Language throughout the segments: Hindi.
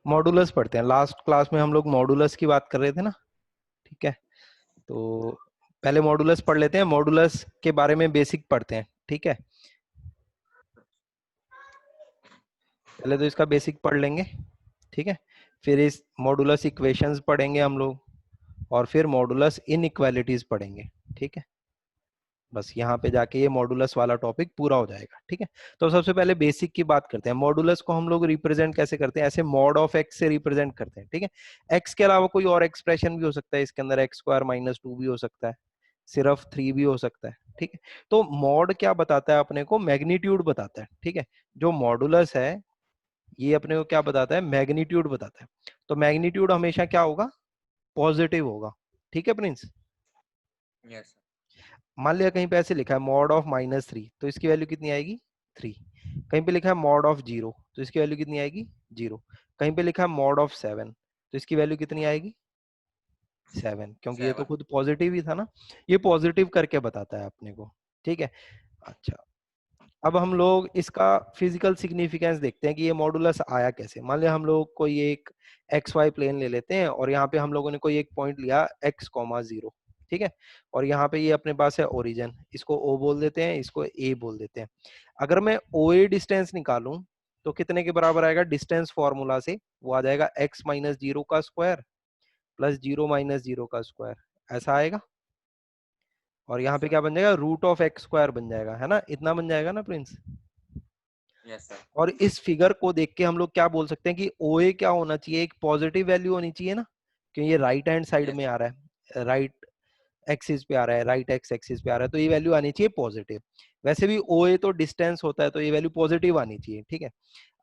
मॉडुलस पढ़ते हैं। लास्ट क्लास में हम लोग मॉडुलस की बात कर रहे थे ना, ठीक है। तो पहले मॉडुलस पढ़ लेते हैं, मॉडुलस के बारे में बेसिक पढ़ते हैं, ठीक है। पहले तो इसका बेसिक पढ़ लेंगे, ठीक है। फिर इस मॉडुलस इक्वेशंस पढ़ेंगे हम लोग, और फिर मॉडुलस इनइक्वालिटीज पढ़ेंगे, ठीक है। बस यहाँ पे जाके ये मॉडुलस वाला टॉपिक पूरा हो जाएगा, ठीक है। तो सबसे पहले बेसिक की बात करते हैं। मॉडुलस को हम लोग रिप्रेजेंट कैसे करते हैं, ऐसे मॉड ऑफ एक्स से रिप्रेजेंट करते हैं, ठीक है। एक्स के अलावा कोई और एक्सप्रेशन भी हो सकता है इसके अंदर, एक्स स्क्वायर माइनस 2 भी हो सकता है, सिर्फ 3 भी हो सकता है, ठीक है। तो मॉड क्या बताता है अपने को, मैग्नीट्यूड बताता है, ठीक है। जो मॉडुलस है ये अपने को क्या बताता है, मैग्नीट्यूड बताता है। तो मैग्नीट्यूड हमेशा क्या होगा, पॉजिटिव होगा, ठीक है प्रिंस। यस मान लिया कहीं पे ऐसे लिखा है मॉड ऑफ -3, तो इसकी वैल्यू कितनी आएगी, 3। कहीं पे लिखा है मॉड ऑफ 0, तो इसकी वैल्यू कितनी आएगी, 0। कहीं पे लिखा है मॉड ऑफ 7, तो इसकी वैल्यू कितनी आएगी, 7, क्योंकि ये तो 7 खुद पॉजिटिव ही था ना। ये पॉजिटिव करके बताता है अपने को, ठीक है। अच्छा, अब हम लोग इसका फिजिकल सिग्निफिकेंस देखते हैं कि ये मॉडुलस आया कैसे। मान लिया हम लोग कोई एक एक्स वाई प्लेन ले लेते हैं, और यहाँ पे हम लोगों ने कोई एक पॉइंट लिया x,0, ठीक है। और यहाँ पे ये अपने पास है ओरिजिन, इसको O बोल देते हैं, इसको A बोल देते हैं। अगर मैं OA डिस्टेंस निकालूं तो कितने के बराबर आएगा, डिस्टेंस फॉर्मूला से वो आ जाएगा x-0 का स्क्वायर प्लस 0 - 0 का स्क्वायर, ऐसा आएगा। और यहाँ यस पे सर क्या बन जाएगा, √(x²) बन जाएगा, है ना, इतना बन जाएगा ना प्रिंस। यस सर और इस फिगर को देख के हम लोग क्या बोल सकते हैं कि OA क्या होना चाहिए, एक पॉजिटिव वैल्यू होनी चाहिए ना, क्योंकि ये राइट हैंड साइड यस में आ रहा है, राइट एक्सिस पे आ रहा है, राइट एक्स एक्सिस पे आ रहा है, तो ये वैल्यू आनी चाहिए पॉजिटिव। वैसे भी OA तो डिस्टेंस होता है, तो ये वैल्यू पॉजिटिव आनी चाहिए, ठीक है।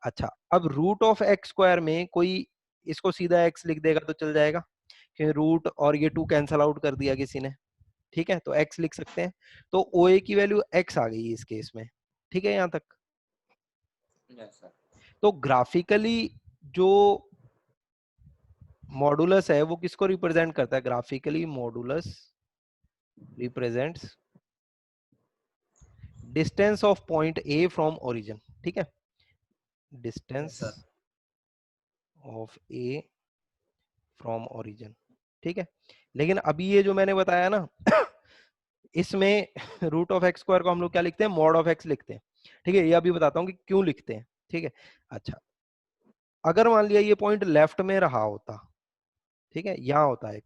अच्छा, अब √(x²) में कोई इसको सीधा x लिख देगा तो चल जाएगा, क्योंकि रूट और ये 2 कैंसल आउट कर दिया किसी ने, ठीक है, तो x लिख सकते हैं। तो OA की वैल्यू x आ गई इस केस में, ठीक है यहाँ तक। सर तो ग्राफिकली जो मॉडुलस है वो किसको रिप्रेजेंट करता है, graphically modulus represents distance of point A from origin, ठीक है, yes distance sir of A from origin, ठीक है। लेकिन अभी ये जो मैंने बताया ना इसमें √(x²) को हम लोग क्या लिखते हैं, मॉड ऑफ एक्स लिखते हैं, ठीक है। ये अभी बताता हूँ कि क्यों लिखते हैं, ठीक है। अच्छा, अगर मान लिया ये पॉइंट लेफ्ट में रहा होता, ठीक है, यहाँ होता है x,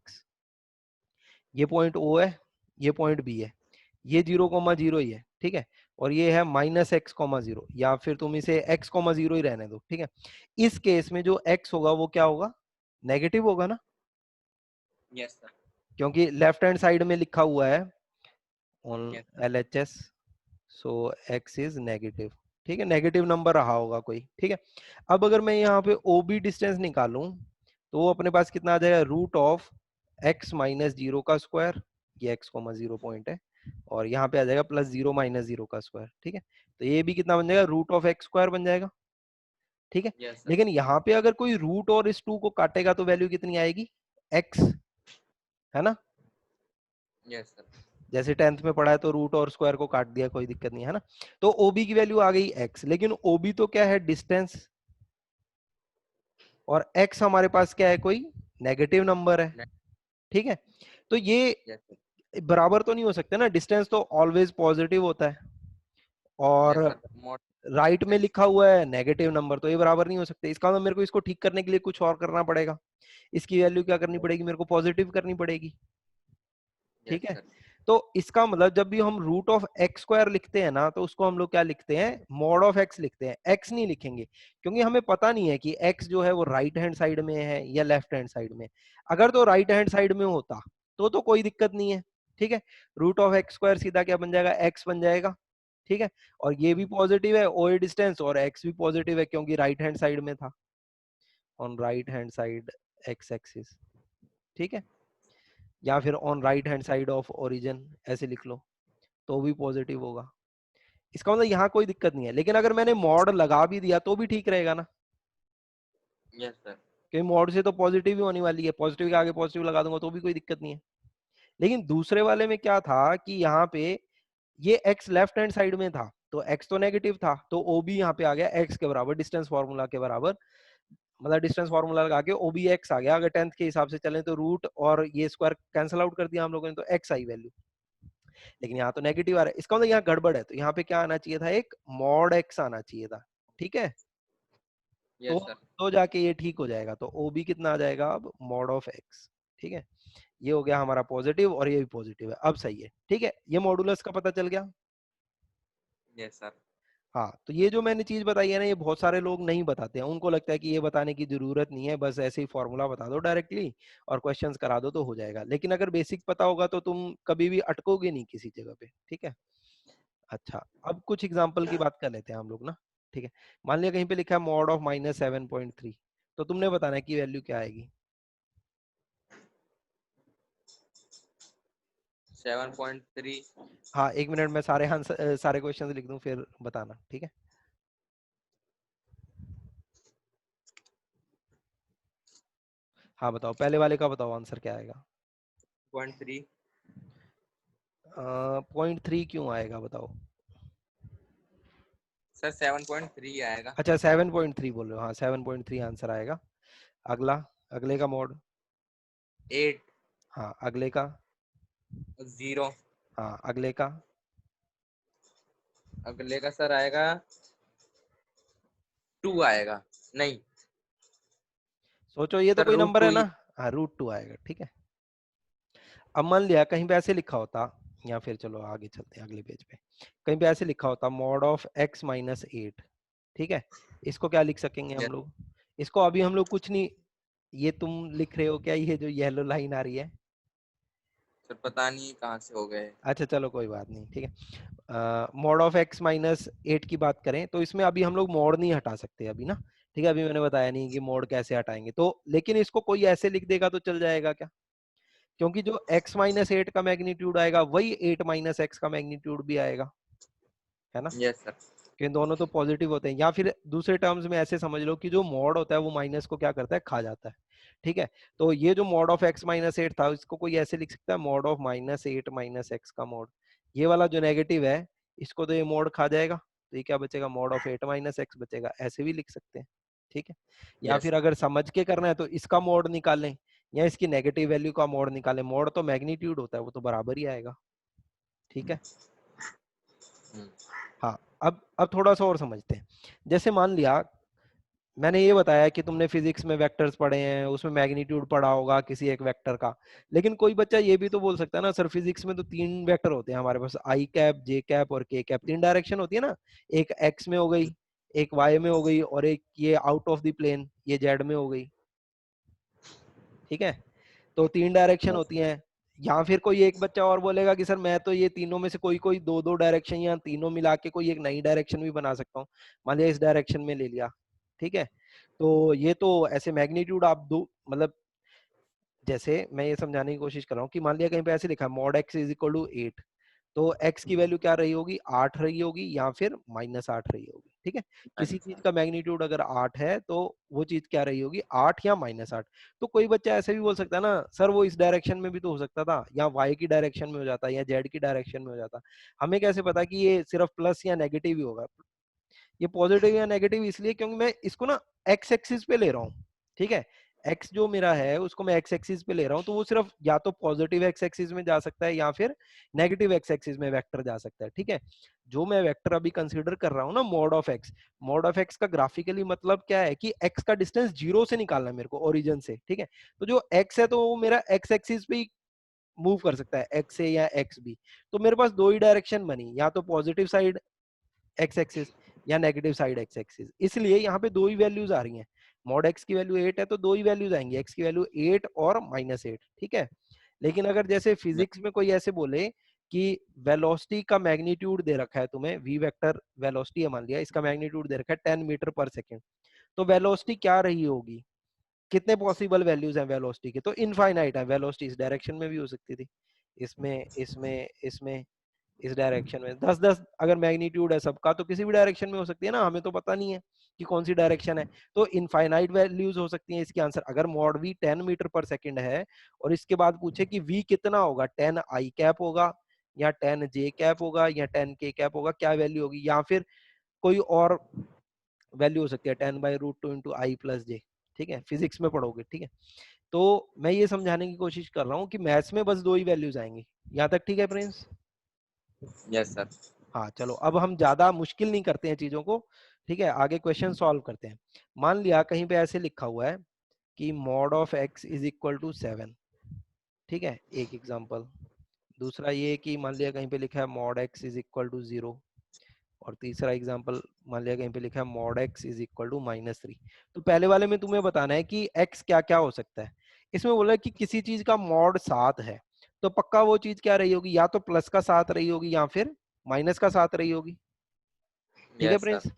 ये पॉइंट O है, ये पॉइंट B है, ये 0,0 ही है, ठीक है। और ये है -x,0, या फिर तुम इसे x,0 ही रहने दो, ठीक है। इस केस में जो x होगा वो क्या होगा, नेगेटिव होगा ना, यस सर क्योंकि लेफ्ट हैंड साइड में लिखा हुआ है on yes sir LHS, so x is negative, ठीक है, नेगेटिव नंबर रहा होगा कोई, ठीक है। अब अगर मैं यहाँ पे OB डिस्टेंस निकालूं तो वो अपने पास कितना आ जाएगा, √(x-0) का स्क्वायर, ये x,0 पॉइंट है, और यहाँ पे आ जाएगा प्लस 0 - 0 का स्क्वायर, ठीक है। तो ये भी कितना बन जाएगा, √(x²) बन जाएगा, ठीक है। यस सर लेकिन यहाँ पे अगर कोई रूट और इस 2 को काटेगा तो वैल्यू कितनी आएगी, x, है ना। यस सर जैसे 10th में पढ़ा है तो रूट और स्क्वायर को काट दिया, कोई दिक्कत नहीं है ना। तो OB की वैल्यू आ गई x, लेकिन OB तो क्या है, डिस्टेंस, और x हमारे पास क्या है, कोई नेगेटिव नंबर है, ठीक है। तो ये यस सर बराबर तो नहीं हो सकते ना, डिस्टेंस तो ऑलवेज पॉजिटिव होता है, और यस सर मोड राइट में एक्स लिखा हुआ है नेगेटिव नंबर, तो ये बराबर नहीं हो सकते। इसका मतलब मेरे को इसको ठीक करने के लिए कुछ और करना पड़ेगा, इसकी वैल्यू क्या करनी पड़ेगी, मेरे को पॉजिटिव करनी पड़ेगी, ठीक यस है। सर तो इसका मतलब जब भी हम √(x²) लिखते हैं ना, तो उसको हम लोग क्या लिखते हैं, मॉड ऑफ x लिखते हैं, x नहीं लिखेंगे, क्योंकि हमें पता नहीं है कि x जो है वो राइट हैंड साइड में है या लेफ्ट हैंड साइड में। अगर तो राइट हैंड साइड में होता तो कोई दिक्कत नहीं है, ठीक है। √(x²) सीधा क्या बन जाएगा, x बन जाएगा, ठीक है। और ये भी पॉजिटिव है OA डिस्टेंस, और x भी पॉजिटिव है क्योंकि राइट हैंड साइड में था, on right hand side x axis, ठीक है। या फिर on right hand side of origin ऐसे लिख लो, तो भी पॉजिटिव होगा। इसका मतलब यहाँ कोई दिक्कत नहीं है। लेकिन अगर मैंने मॉड लगा भी दिया तो भी ठीक रहेगा ना, यस सर क्योंकि मॉड से तो पॉजिटिव ही होने वाली है, पॉजिटिव के आगे पॉजिटिव लगा दूंगा तो भी कोई दिक्कत नहीं है। लेकिन दूसरे वाले में क्या था कि यहाँ पे ये x लेफ्ट हैंड साइड में था, तो x तो नेगेटिव था, तो O भी यहाँ पे आ गया x के बराबर, डिस्टेंस फॉर्मूला के बराबर मतलब डिस्टेंस फार्मूला लगा के ओ बी एक्स आ गया। अगर 10th के हिसाब से चले तो रूट और ये स्क्वायर कैंसिल आउट कर दिया हम लोगों ने, तो एक्स आई वैल्यू। लेकिन यहाँ तो नेगेटिव आ रहा है, इसका मतलब यहाँ गड़बड़ है। तो यहाँ पे क्या आना चाहिए था, एक मॉड एक्स आना चाहिए था, ठीक है। तो यस सर। तो जाके ये ठीक हो जाएगा। तो ओ बी कितना आ जाएगा अब, मॉड ऑफ एक्स, ठीक है। ये हो गया हमारा पॉजिटिव और ये भी पॉजिटिव है, अब सही है, ठीक है। ये मॉडुलस का पता चल गया। Yes sir. हाँ, तो ये जो मैंने चीज बताई है ना, ये बहुत सारे लोग नहीं बताते हैं। उनको लगता है कि ये बताने की जरूरत नहीं है, बस ऐसे ही फॉर्मूला बता दो डायरेक्टली और क्वेश्चंस करा दो तो हो जाएगा। लेकिन अगर बेसिक पता होगा तो तुम कभी भी अटकोगे नहीं किसी जगह पे, ठीक है। अच्छा, अब कुछ एग्जांपल की बात कर लेते हैं हम लोग ना, ठीक है। मान लिया कहीं पे लिखा है मॉड ऑफ -7.3, तो तुमने बताना है कि वैल्यू क्या आएगी। 7.3। हाँ, 1 मिनट में सारे आंसर सारे क्वेश्चन लिख दूं फिर बताना, ठीक है। हाँ बताओ, पहले वाले का बताओ आंसर क्या आएगा। 0.3। 0.3 क्यों आएगा बताओ। सर 7.3 आएगा। अच्छा 7.3 बोल रहे हो, हाँ 7.3 आंसर आएगा। अगला, अगले का मोड। 8। हाँ अगले का। 0। हाँ अगले का। अगले का सर आएगा 2 आएगा। नहीं सोचो, ये तो सर, कोई रूट नंबर टू है ही। ना। हाँ √2 आएगा, ठीक है। अब मान लिया कहीं पे ऐसे लिखा होता, या फिर चलो आगे चलते हैं अगले पेज पे। कहीं पे ऐसे लिखा होता मॉड ऑफ x-8, ठीक है। इसको क्या लिख सकेंगे हम यस लोग। इसको अभी हम लोग कुछ नहीं, ये तुम लिख रहे हो क्या, ये जो येलो लाइन आ रही है। सर, पता नहीं कहाँ से हो गए। अच्छा चलो कोई बात नहीं, ठीक है। मॉड ऑफ x-8 की बात करें तो इसमें अभी हम लोग मॉड नहीं हटा सकते अभी ना, ठीक है। अभी मैंने बताया नहीं कि मॉड कैसे हटाएंगे तो, लेकिन इसको कोई ऐसे लिख देगा तो चल जाएगा क्या। क्योंकि जो x-8 का मैग्नीट्यूड आएगा वही 8 - x का मैग्नीट्यूड भी आएगा, है ना। Yes sir. कि दोनों तो पॉजिटिव होते हैं। या फिर दूसरे टर्म्स में ऐसे समझ लो कि जो मॉड होता है वो माइनस को क्या करता है, खा जाता है, ठीक है। तो ये जो मॉड ऑफ x-8 था, इसको कोई ऐसे लिख सकता है मॉड ऑफ -8 - x का मॉड। ये वाला जो नेगेटिव है, इसको तो ये मॉड खा जाएगा, तो ये क्या बचेगा, मॉड ऑफ 8 - x बचेगा, ऐसे भी लिख सकते हैं, ठीक है। या यस फिर अगर समझ के करना है तो इसका मॉड निकालें या इसकी नेगेटिव वैल्यू का मॉड निकालें। मॉड तो मैग्नीट्यूड होता है, वो तो बराबर ही आएगा, ठीक है। सर। हाँ, अब थोड़ा सा और समझते हैं। जैसे मान लिया मैंने ये बताया कि तुमने फिजिक्स में वेक्टर्स पढ़े हैं, उसमें मैग्नीट्यूड पढ़ा होगा किसी एक वेक्टर का। लेकिन कोई बच्चा ये भी तो बोल सकता है ना, सर फिजिक्स में तो 3 वेक्टर होते हैं हमारे पास, आई कैप, जे कैप और के कैप। 3 डायरेक्शन होती है ना, एक एक्स में हो गई, एक वाई में हो गई, और एक ये आउट ऑफ द प्लेन, ये जेड में हो गई, ठीक है। तो 3 डायरेक्शन यस होती हैं। या फिर कोई एक बच्चा और बोलेगा कि सर मैं तो ये तीनों में से कोई कोई दो दो डायरेक्शन या तीनों मिला के कोई एक नई डायरेक्शन भी बना सकता हूँ। मान लिया इस डायरेक्शन में ले लिया, ठीक है। तो ये तो ऐसे मैग्नीट्यूड आप दो, मतलब जैसे मैं ये समझाने की कोशिश कर रहा हूँ कि मान लिया कहीं पे ऐसे लिखा है mod x is equal to 8, तो x की वैल्यू क्या रही होगी, 8 रही होगी या फिर -8 रही होगी, ठीक है। किसी चीज अच्छा। का मैग्नीट्यूड अगर 8 है तो वो चीज क्या रही होगी, 8 या -8। तो कोई बच्चा ऐसे भी बोल सकता है ना, सर वो इस डायरेक्शन में भी तो हो सकता था, या y की डायरेक्शन में हो जाता या z की डायरेक्शन में हो जाता। हमें कैसे पता कि ये सिर्फ प्लस या नेगेटिव ही होगा। ये पॉजिटिव या नेगेटिव इसलिए क्योंकि मैं इसको ना एक्स एक्सिस पे ले रहा हूँ, ठीक है। एक्स जो मेरा है उसको मैं एक्स एक्सिस पे ले रहा हूँ, तो वो सिर्फ या तो पॉजिटिव एक्स एक्सिस में जा सकता है या फिर नेगेटिव एक्स एक्सिस में वेक्टर जा सकता है, ठीक है। जो मैं वेक्टर अभी कंसीडर कर रहा हूँ ना, मॉड ऑफ एक्स का ग्राफिकली मतलब क्या है कि एक्स का डिस्टेंस 0 से निकालना है मेरे को, ओरिजिन से, ठीक है। तो जो एक्स है तो वो मेरा एक्स एक्सिस पे ही मूव कर सकता है, एक्स ए या एक्स बी। तो मेरे पास दो ही डायरेक्शन बनी, या तो पॉजिटिव साइड एक्स एक्सिस या नेगेटिव साइड एक्स एक्सिस। इसलिए यहाँ पे दो ही वैल्यूज आ रही हैं। मॉड एक्स की वैल्यू 8 है तो दो ही वैल्यूज आएंगी, एक्स की वैल्यू 8 और -8, ठीक है। लेकिन अगर जैसे फिजिक्स में कोई ऐसे बोले कि वेलोसिटी का मैग्नीट्यूड दे रखा है तुम्हें, वी वेक्टर वेलोसिटी है मान लिया, इसका मैग्नीट्यूड दे रखा है 10 मीटर पर सेकेंड, तो वेलोसिटी क्या रही होगी, कितने पॉसिबल वैल्यूज हैं वेलोसिटी के, तो इनफाइनाइट है। वेलोसिटी इस डायरेक्शन में भी हो सकती थी, इसमें इसमें इसमें इस डायरेक्शन में 10-10 अगर मैग्नीट्यूड है सबका तो किसी भी डायरेक्शन में हो सकती है ना, हमें तो पता नहीं है कि कौन सी डायरेक्शन है। तो इनफाइनाइट वैल्यूज हो सकती हैं इसकी आंसर। अगर मॉड वी 10 मीटर पर सेकंड है और इसके बाद पूछे कि वी कितना होगा, 10 आई कैप होगा या 10 जे कैप होगा या 10 के कैप होगा, क्या वैल्यू होगी, या फिर कोई और वैल्यू हो सकती है 10/√2 इंटू आई प्लस जे, ठीक है, फिजिक्स में पढ़ोगे, ठीक है। तो मैं ये समझाने की कोशिश कर रहा हूँ कि मैथ्स में बस दो ही वैल्यूज आएंगी, यहाँ तक ठीक है प्रिंस? Yes sir. हाँ चलो, अब हम ज्यादा मुश्किल नहीं करते हैं चीजों को, ठीक है, आगे क्वेश्चन सॉल्व करते हैं। मान लिया कहीं पे ऐसे लिखा हुआ है कि mod of x is equal to 7, ठीक है, एक एग्जांपल। दूसरा ये कि मान लिया कहीं पे लिखा है mod x is equal to 0, और तीसरा एग्जांपल मान लिया कहीं पे लिखा है mod x is equal to -3। तो पहले वाले में तुम्हें बताना है कि एक्स क्या क्या हो सकता है। इसमें बोला है कि किसी चीज का मॉड 7 है, तो पक्का वो चीज क्या रही होगी, या तो प्लस का 7 रही होगी या फिर माइनस का 7 रही होगी, ठीक है यस प्रिंस? सर।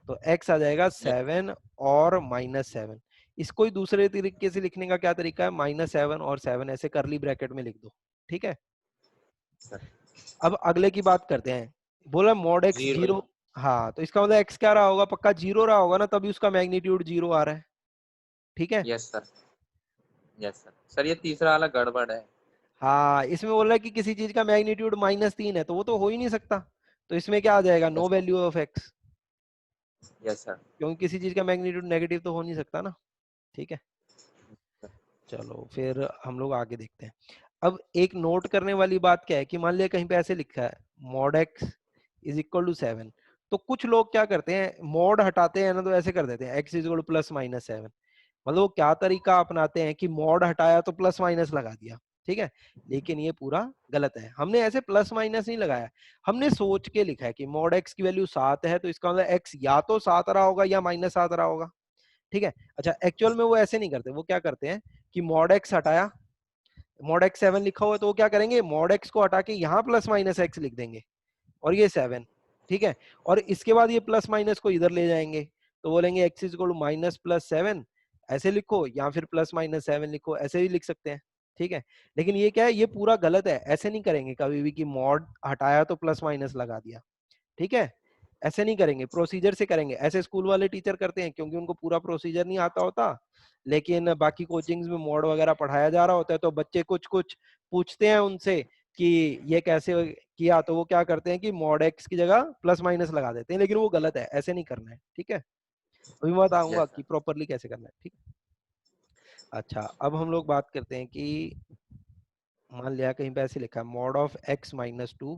तो x आ जाएगा यस 7 और -7। इसको ही दूसरे तरीके से लिखने का क्या तरीका है, -7 और 7 ऐसे करली ब्रैकेट में लिख दो, ठीक है। सर। अब अगले की बात करते हैं, बोला मॉड एक्स 0। 0। हाँ, तो इसका मतलब एक्स क्या रहा होगा, पक्का 0 रहा होगा ना, तभी उसका मैग्नीट्यूड 0 आ रहा है, ठीक है। Yes sir. Yes sir. Sir ये तीसरा वाला गड़बड़ है। हाँ, इसमें बोल रहा है कि किसी चीज का मैग्नीट्यूड -3 है, तो वो तो हो ही नहीं सकता। तो इसमें क्या आ जाएगा, no yes. Value of x, yes sir. क्योंकि किसी चीज का मैग्नीट्यूड नेगेटिव तो हो नहीं सकता ना, ठीक है। चलो फिर हम लोग आगे देखते हैं। अब एक नोट करने वाली बात क्या है कि मान लिया कहीं पे ऐसे लिखा है mod x is equal to 7, तो कुछ लोग क्या करते हैं, मॉड हटाते हैं ना, तो ऐसे कर देते हैं एक्स इज इक्वल टू +-7। मतलब वो क्या तरीका अपनाते हैं कि मॉड हटाया तो प्लस माइनस लगा दिया, ठीक है। लेकिन ये पूरा गलत है, हमने ऐसे प्लस माइनस नहीं लगाया, हमने सोच के लिखा है कि मॉड एक्स की वैल्यू 7 है, तो इसका मतलब एक्स या तो 7 रहा होगा या -7 रहा होगा, ठीक है। अच्छा, एक्चुअल में वो ऐसे नहीं करते, वो क्या करते हैं कि मॉड एक्स हटाया, मॉड एक्स 7 लिखा हुआ है, तो वो क्या करेंगे, मॉड एक्स को हटा के यहाँ +-x लिख देंगे, और ये 7, ठीक है। और इसके बाद ये प्लस माइनस को इधर ले जाएंगे, तो बोलेंगे एक्स इज इक्वल टू -+7 ऐसे लिखो, या फिर +-7 लिखो, ऐसे भी लिख सकते हैं, ठीक है। लेकिन ये क्या है, ये पूरा गलत है, ऐसे नहीं करेंगे कभी भी कि मॉड हटाया तो प्लस माइनस लगा दिया, ठीक है। ऐसे नहीं करेंगे, प्रोसीजर से करेंगे, ऐसे स्कूल वाले टीचर करते हैं क्योंकि उनको पूरा प्रोसीजर नहीं आता होता। लेकिन बाकी कोचिंग्स में मॉड वगैरह पढ़ाया जा रहा होता है, तो बच्चे कुछ कुछ पूछते हैं उनसे कि ये कैसे किया, तो वो क्या करते हैं कि मॉड एक्स की जगह प्लस माइनस लगा देते हैं, लेकिन वो गलत है, ऐसे नहीं करना है, ठीक है। अभी मैं बताऊंगा यस कि सर। प्रॉपरली कैसे करना है, ठीक है। अच्छा, अब हम लोग बात करते हैं कि मान लिया कहीं पे ऐसे लिखा है mod of x-2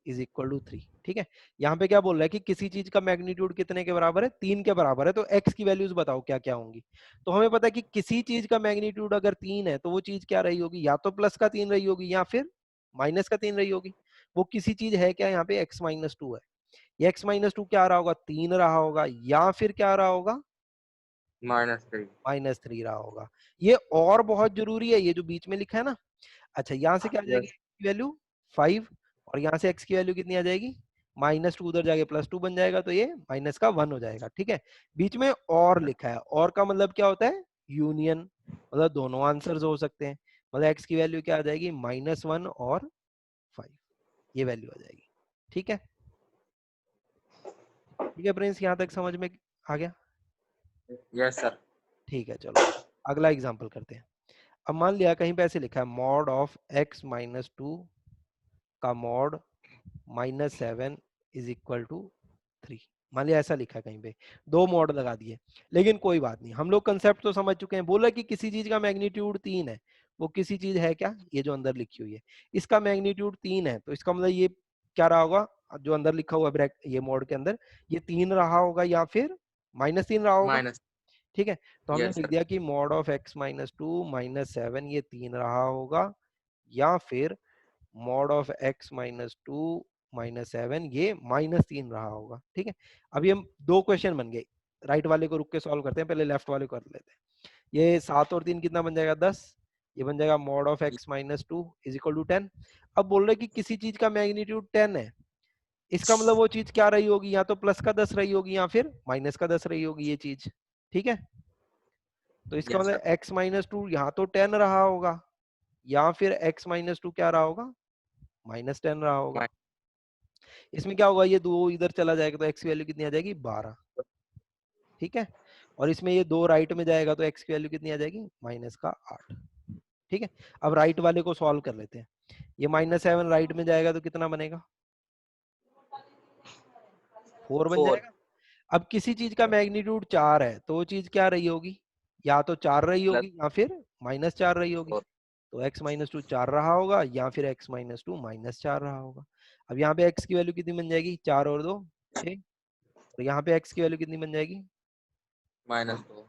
is equal to 3, ठीक है। यहाँ पे क्या बोल रहा है कि किसी चीज का मैग्नीट्यूड कितने के बराबर है, 3 के बराबर है, तो x की वैल्यूज बताओ क्या क्या होंगी। तो हमें पता है कि किसी चीज का मैग्नीट्यूड अगर 3 है, तो वो चीज क्या रही होगी, या तो प्लस का 3 रही होगी या फिर माइनस का 3 रही होगी। वो किसी चीज है क्या, यहाँ पे x-2 है, ये x-2 क्या रहा होगा, 3 रहा होगा, या फिर क्या रहा होगा, -3। -3 रहा होगा। ये और बहुत जरूरी है, ये जो बीच में लिखा है ना। अच्छा, यहाँ से क्या आ जाएगी यस। वैल्यू 5, और यहाँ से x की वैल्यू कितनी आ जाएगी, -2, उधर जाके +2 बन जाएगा, तो ये -1 हो जाएगा, ठीक है। बीच में और लिखा है, और का मतलब क्या होता है, यूनियन, मतलब दोनों आंसर्स हो सकते हैं। मतलब x की वैल्यू क्या आ जाएगी, -1 और 5, ये वैल्यू आ जाएगी, ठीक है। ठीक है प्रिंस, यहाँ तक समझ में आ गया? Yes sir. ठीक है, चलो अगला एग्जाम्पल करते हैं। अब मान लिया कहीं पे ऐसे लिखा है मॉड ऑफ x-2 का मॉड -7 इज इक्वल टू 3। मान लिया ऐसा लिखा है कहीं पे, दो मॉड लगा दिए। लेकिन कोई बात नहीं, हम लोग कंसेप्ट तो समझ चुके हैं। बोला कि किसी चीज का मैग्नीट्यूड 3 है, वो किसी चीज है क्या, ये जो अंदर लिखी हुई है, इसका मैग्नीट्यूड 3 है, तो इसका मतलब ये क्या रहा होगा, जो अंदर लिखा हुआ है ब्रैक ये मॉड के अंदर, ये 3 रहा होगा या फिर -3 रहा होगा, माइनस। ठीक है। तो हमने यस लिख सर। दिया कि मॉड ऑफ x-2 -7 ये 3 रहा होगा, या फिर मॉड ऑफ x-2 -7 ये -3 रहा होगा, ठीक है। अभी हम दो क्वेश्चन बन गए, राइट वाले को रुक के सॉल्व करते हैं, पहले लेफ्ट वाले को कर लेते हैं। ये 7 और 3 कितना बन जाएगा, 10। ये बन जाएगा mod of x-2 is equal to 10। अब बोल रहे कि किसी चीज का मैग्नीट्यूड 10 है, इसका मतलब वो चीज क्या रही होगी, या तो प्लस का 10 रही होगी या फिर माइनस का 10 रही होगी ये चीज, ठीक है। तो इसका यस मतलब सर। x-2 यहाँ तो 10 रहा होगा, या फिर x-2 क्या रहा होगा, -10 रहा होगा। इसमें क्या होगा, ये दो इधर चला जाएगा तो x की वैल्यू कितनी आ जाएगी, 12, ठीक है। और इसमें ये दो राइट में जाएगा तो x की वैल्यू कितनी आ जाएगी, -8, ठीक है। अब राइट वाले को सॉल्व कर लेते हैं। ये -7 राइट में जाएगा तो कितना बनेगा, 4 बन 4। जाएगा। अब किसी चीज का मैग्नीट्यूड 4 है, तो वो चीज क्या रही होगी, या तो 4 रही प्लस होगी या फिर -4 रही होगी। 4। तो x-2 4 रहा होगा या फिर x-2 -4 रहा होगा। अब यहाँ पे x की वैल्यू कितनी बन जाएगी, 4 और 2 6, और यहाँ पे x की वैल्यू कितनी बन जाएगी, -2।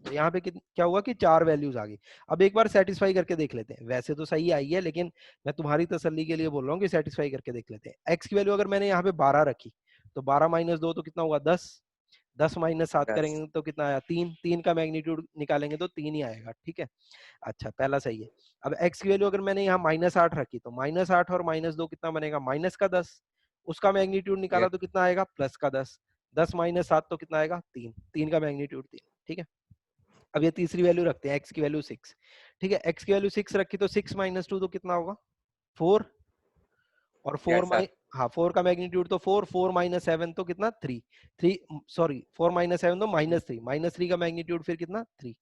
तो यहाँ पे क्या हुआ कि 4 वैल्यूज आ गई। अब एक बार सेटिस्फाई करके देख लेते हैं, वैसे तो सही आई है लेकिन मैं तुम्हारी तसल्ली के लिए बोल रहा हूँ कि सेटिस्फाई करके देख लेते हैं। x की वैल्यू अगर मैंने यहाँ पे 12 रखी तो 12 - 2 तो कितना हुआ, 10। 10 - 7 10। करेंगे तो कितना आया, 3। 3 का मैग्नीट्यूड निकालेंगे तो 3 ही आएगा, ठीक है। अच्छा, पहला सही है। अब x की वैल्यू अगर मैंने यहाँ -8 रखी तो -8 और -2 कितना बनेगा, -10। उसका मैग्नीट्यूड निकाला यस। तो कितना आएगा, +10। 10 - 7 तो कितना आएगा, 3। 3 का मैग्नीट्यूड 3, ठीक है। अब ये तीसरी वैल्यू रखते हैं, x की वैल्यू 6, ठीक है। x की वैल्यू 6 रखी तो 6 - 2 तो कितना होगा, 4। और 4 यस सर। हाँ 4 का मैग्नीट्यूड तो 4। 4 - 7 तो कितना, 3। 3 सॉरी 4 - 7 तो -3। -3 का मैग्नीट्यूड फिर कितना, 3।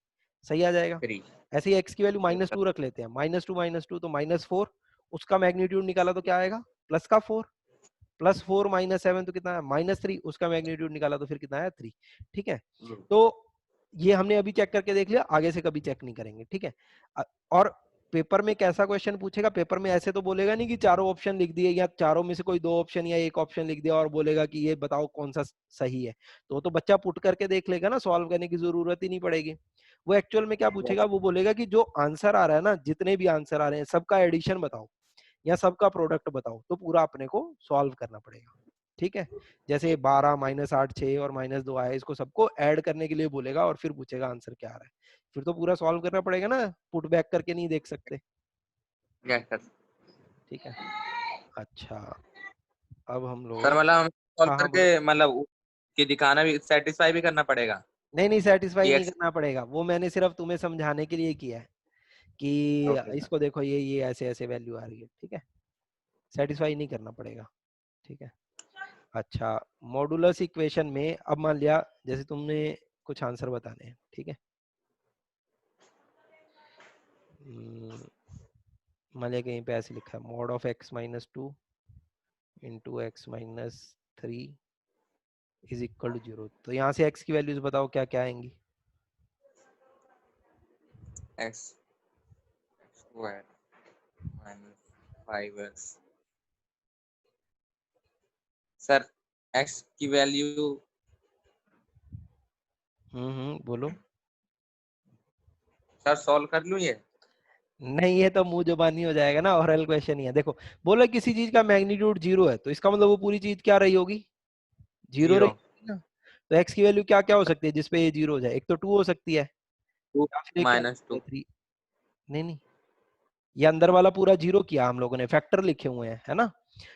सही आ जाएगा। 3। ऐसे ही x की वैल्यू यस सर। -2 रख लेते हैं। -2 तो -4। उसका मैग्नीट्यूड निकाला तो क्या आएगा, प्लस का 4। +4 - 7 तो कितना है, -3। उसका मैग्नीट्यूड निकाला तो फिर कितना है, 3, ठीक है। तो ये हमने अभी चेक करके देख लिया, आगे से कभी चेक नहीं करेंगे, ठीक है। और पेपर में कैसा क्वेश्चन पूछेगा, पेपर में ऐसे तो बोलेगा नहीं कि चारों ऑप्शन लिख दिए या चारों में से कोई 2 ऑप्शन या 1 ऑप्शन लिख दिया और बोलेगा कि ये बताओ कौन सा सही है। तो बच्चा पुट करके देख लेगा ना, सॉल्व करने की जरूरत ही नहीं पड़ेगी। वो एक्चुअल में क्या पूछेगा, वो बोलेगा कि जो आंसर आ रहा है ना, जितने भी आंसर आ रहे हैं सबका एडिशन बताओ या सबका प्रोडक्ट बताओ, तो पूरा अपने को सॉल्व करना पड़ेगा, ठीक है। जैसे 12 -8 6 और -2 आया, इसको सबको ऐड करने के लिए बोलेगा और फिर पूछेगा आंसर क्या आ रहा है, फिर तो पूरा सॉल्व करना पड़ेगा ना, पुट बैक करके नहीं देख सकते, यस सर। ठीक है। अच्छा, अब हम सर लोग, मतलब हम सॉल्व हाँ हाँ करके बोलो। मतलब कि दिखाना भी, सेटिस्फाई भी करना पड़ेगा नहीं नहीं, सेटिस्फाई कि नहीं एक्स। करना पड़ेगा, वो मैंने सिर्फ तुम्हें समझाने के लिए किया है कि ओके सर। इसको देखो, ये ऐसे ऐसे वैल्यू आ रही है, ठीक है। सेटिस्फाई नहीं करना पड़ेगा, ठीक है। अच्छा, मॉडुलस इक्वेशन में अब मान लिया जैसे तुमने कुछ आंसर बताने हैं, ठीक है। मान लिया कहीं पे ऐसे लिखा है, mod of x-2 into x-3 is equal to 0। तो यहाँ से x की वैल्यूज बताओ क्या क्या आएंगी। X square -5x। Sir x की वैल्यू, बोलो। सर सॉल्व कर लूँ ये। नहीं, ये तो मुंह जुबानी हो जाएगा ना, ओरल क्वेश्चन ही है। देखो, बोलो किसी चीज का मैग्नीट्यूड 0 है तो इसका मतलब वो पूरी चीज क्या रही होगी, 0 रही 0। होगी ना। तो x की वैल्यू क्या क्या हो सकती है जिसपे ये 0 हो जाए, एक तो 2 हो सकती है 2 या फिर एक क्या हो सकती है, -2। 3। नहीं नहीं, ये अंदर वाला पूरा 0 किया हम लोगों ने, फैक्टर लिखे हुए हैं, है ना।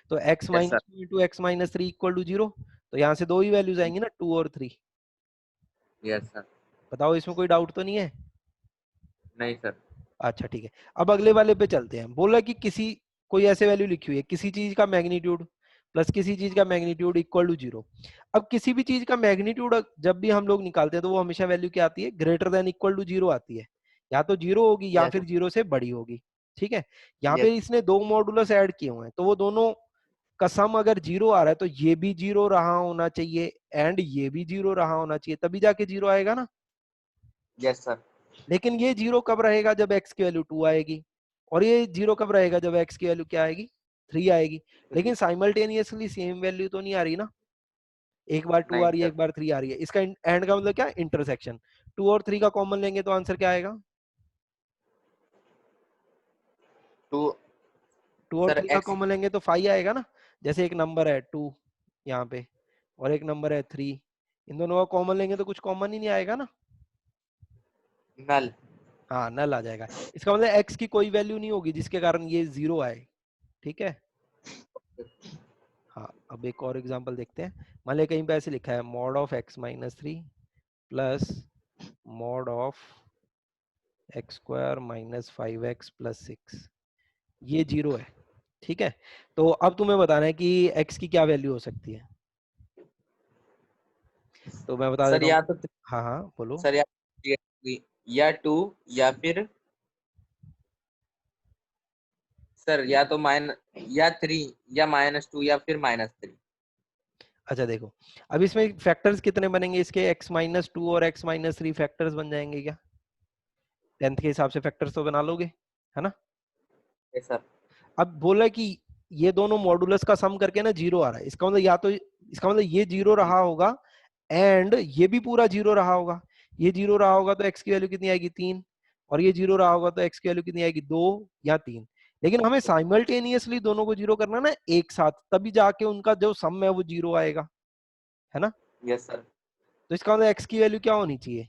तो x yes sir. 2 into x-3 equal to 0। तो यहाँ से दो ही वैल्यूज आएंगी ना, 2 और 3। Yes sir. बताओ इसमें कोई डाउट तो नहीं है। नहीं सर। अच्छा ठीक है, अब अगले वाले पे चलते हैं। बोला कि किसी, कोई ऐसे वैल्यू लिखी हुई है, किसी चीज का मैग्नीट्यूड प्लस किसी चीज का मैग्नीट्यूड इक्वल टू 0। अब किसी भी चीज का मैग्नीट्यूड जब भी हम लोग निकालते हैं तो वो हमेशा वैल्यू क्या आती है, ग्रेटर देन इक्वल टू 0 आती है। या तो 0 होगी या यस। फिर 0 से बड़ी होगी, ठीक है। यहाँ यस। पे इसने दो मॉडुलस ऐड किए हुए हैं तो वो दोनों का सम अगर 0 आ रहा है तो ये भी 0 रहा होना चाहिए एंड ये भी 0 रहा होना चाहिए, तभी जाके 0 आएगा ना। Yes sir. लेकिन ये 0 कब रहेगा, जब x की वैल्यू 2 आएगी। और ये 0 कब रहेगा, जब x की वैल्यू क्या आएगी, 3 आएगी। लेकिन साइमल्टेनियसली सेम वैल्यू तो नहीं आ रही ना, एक बार 2 आ नहीं रही है सर। एक बार 3 आ रही है। इसका एंड का मतलब क्या, इंटरसेक्शन। 2 और 3 का कॉमन लेंगे तो आंसर क्या आएगा, 2। 2 और सर 3 का एक्स कॉमन लेंगे तो 5 आएगा ना। जैसे एक नंबर है 2 यहाँ पे और एक नंबर है 3, इन दोनों का कॉमन लेंगे तो कुछ कॉमन ही नहीं आएगा ना। नल। हाँ, नल आ जाएगा। इसका मतलब x की कोई वैल्यू नहीं होगी जिसके कारण ये 0 आए, ठीक है। हाँ, अब एक और एग्जांपल देखते हैं। मान लिया कहीं पे ऐसे लिखा है, mod of x-3 plus mod of x² - 5x + 6, ये 0 है, ठीक है। तो अब तुम्हें बताना है कि x की क्या वैल्यू हो सकती है। तो मैं बता सर देता हूँ। या तो, हाँ हाँ बोलो। सर या 2 या फिर सर या तो या 3 या -2 या फिर -3। अच्छा देखो, अब इसमें फैक्टर्स कितने बनेंगे इसके, x-2 और x-3 फैक्टर्स बन जाएंगे क्या? 10th के हिसाब से फैक्टर्स तो बना लोगे, है ना? Yes sir. अब बोला कि ये दोनों मॉडुलस का सम करके ना जीरो आ रहा है, इसका मतलब या तो इसका मतलब ये जीरो रहा होगा एंड ये भी पूरा जीरो रहा होगा। ये जीरो रहा होगा तो x की वैल्यू कितनी आएगी, 3। और ये जीरो रहा होगा तो x की वैल्यू कितनी आएगी, 2 या 3। लेकिन हमें साइमल्टेनियसली दोनों को जीरो करना ना एक साथ, तभी जाके उनका जो सम है वो जीरो आएगा, है ना? Yes sir. तो इसका मतलब x की वैल्यू क्या होनी चाहिए,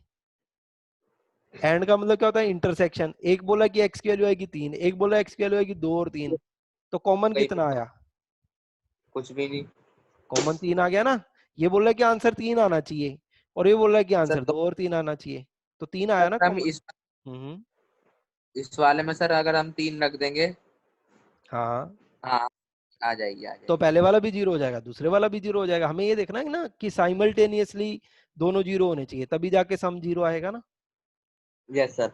एंड का मतलब क्या होता है, इंटरसेक्शन। एक बोला कि x की वैल्यू आएगी 3, एक बोला x की वैल्यू आएगी 2 और 3, तो कॉमन वही कितना तो, आया? कुछ भी नहीं। कॉमन 3 आ गया ना। ये बोल रहा है कि आंसर 3 आना चाहिए, और ये बोल रहा है कि सर आंसर तो 2 और 3 आना चाहिए, तो 3 आया ना सर हम कॉमन। इस हम्म। इस वाले में सर अगर हम 3 रख देंगे। हाँ, हाँ, आ जाएगी आ तो जाएगी। पहले वाला भी जीरो हो जाएगा, दूसरे वाला भी जीरो हो जाएगा। हमें ये देखना है ना कि साइमल्टेनियसली दोनों जीरो होने चाहिए, तभी जाके सम जीरो आएगा ना। Yes sir.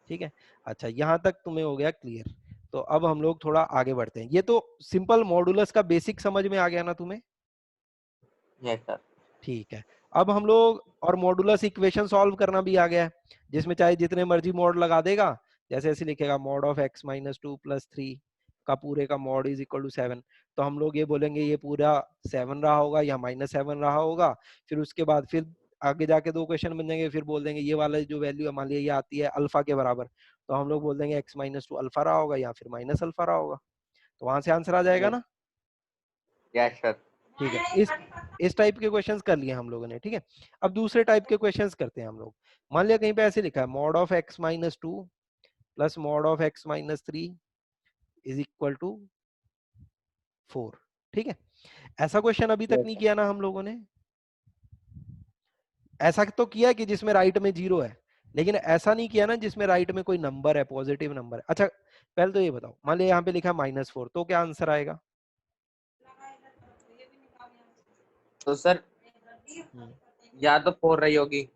ठीक है। अच्छा, यहां तक तुम्हें हो गया क्लियर? तो अब हम लोग थोड़ा आगे बढ़ते हैं। ये तो सिंपल मॉडुलस का बेसिक समझ में आ गया ना तुम्हें? Yes sir. ठीक है। अब हम लोग और मॉडुलस इक्वेशन सॉल्व करना भी आ गया है, जिसमें चाहे जितने मर्जी मॉड लगा देगा। जैसे ऐसे लिखेगा मॉड ऑफ x-2 + 3 का पूरे का मॉड इज इक्वल टू 7, तो हम लोग ये बोलेंगे ये पूरा 7 रहा होगा या -7 रहा होगा। फिर उसके बाद फिर आगे जाके दो क्वेश्चन बन जाएंगे, फिर बोल देंगे ये वाला जो वैल्यू है, मान लिया ये आती है अल्फा के बराबर, तो हम लोग बोल देंगे x-2 अल्फा रहा होगा या फिर माइनस अल्फा रहा होगा। तो वहां से आंसर आ जाएगा ना। Yes sir. ठीक है। इस टाइप के क्वेश्चंस कर लिए हम लोगों ने, ठीक है। अब दूसरे टाइप के क्वेश्चंस करते हैं हम लोग। मान लिया कहीं पे ऐसे लिखा है mod of x-2 plus mod of x-3 is equal to 4। ठीक है। ऐसा क्वेश्चन अभी तक यस नहीं सर। किया ना हम लोगों ने। ऐसा तो किया कि जिसमें राइट में जीरो है, लेकिन ऐसा नहीं किया ना जिसमें राइट में कोई नंबर है, पॉजिटिव नंबर है। अच्छा, पहले तो ये बताओ, मान लिया यहाँ पे लिखा है -4, तो क्या आंसर आएगा? तो सर हम्म। या तो 4 रही होगी।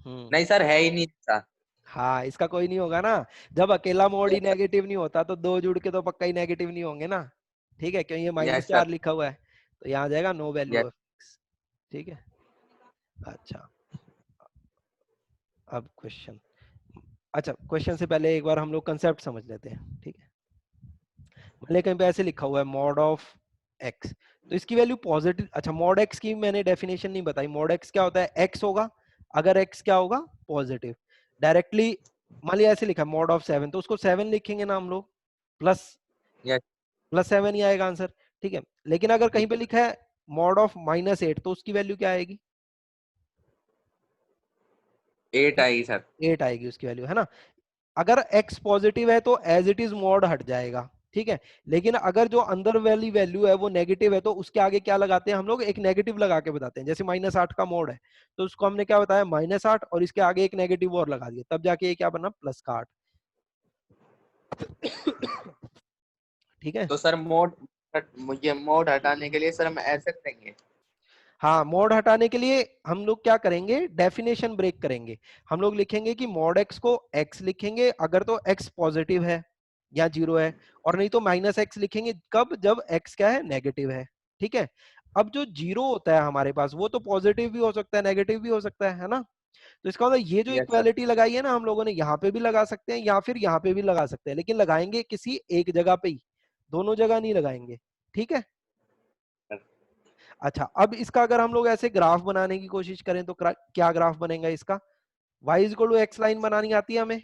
हम्म। नहीं सर, है ही नहीं ऐसा। हाँ, इसका कोई नहीं होगा ना। जब अकेला मोड ही नेगेटिव नहीं होता तो दो जुड़ के तो पक्का ही नेगेटिव नहीं होंगे ना। ठीक है, क्यों, ये यस -4 सर। लिखा हुआ है, तो यहाँ आ जाएगा no value yes. Of x। ठीक है। अच्छा, अब क्वेश्चन। अच्छा, क्वेश्चन से पहले एक बार हम लोग कंसेप्ट समझ लेते हैं, ठीक है। मैंने कहीं पे ऐसे लिखा हुआ है मॉड ऑफ x, तो इसकी वैल्यू पॉजिटिव। अच्छा, मॉड x की मैंने डेफिनेशन नहीं बताई। मॉड x क्या होता है, x होगा अगर x क्या होगा, पॉजिटिव। डायरेक्टली मान लिया ऐसे लिखा मॉड ऑफ 7, तो उसको 7 लिखेंगे ना हम लोग, प्लस यस। +7 ही आएगा आंसर। ठीक है। लेकिन अगर कहीं पे लिखा है मॉड ऑफ -8, तो उसकी वैल्यू क्या आएगी? 8 आई सर। 8 आएगी उसकी वैल्यू, है ना। अगर x पॉजिटिव है तो एज इट इज मॉड हट जाएगा, ठीक है। लेकिन अगर जो अंदर वाली वैल्यू है वो नेगेटिव है, तो उसके आगे क्या लगाते हैं हम लोग, एक नेगेटिव लगा के बताते हैं। जैसे -8 का मॉड है, तो उसको हमने क्या बताया, -8, और इसके आगे एक नेगेटिव और लगा दिया, तब जाके ये क्या बना, +8। ठीक है। तो सर मोड, मुझे मोड हटाने के लिए सर हम ऐसे करेंगे। हाँ, मोड हटाने के लिए हम लोग क्या करेंगे, डेफिनेशन ब्रेक करेंगे। हम लोग लिखेंगे कि मॉड x को x लिखेंगे अगर तो x पॉजिटिव है या जीरो है, और नहीं तो -x लिखेंगे कब, जब x क्या है, नेगेटिव है। ठीक है। अब जो जीरो होता है हमारे पास, वो तो पॉजिटिव भी हो सकता है, नेगेटिव भी हो सकता है ना। तो इसका मतलब ये जो यस सर। इक्वालिटी लगाई है ना हम लोगों ने, यहाँ पे भी लगा सकते हैं या फिर यहाँ पे भी लगा सकते हैं, लेकिन लगाएंगे किसी एक जगह पे ही, दोनों जगह नहीं लगाएंगे। ठीक है। अच्छा, अब इसका अगर हम लोग ऐसे ग्राफ बनाने की कोशिश करें तो क्या ग्राफ बनेगा इसका, y=x लाइन बनानी आती है हमें,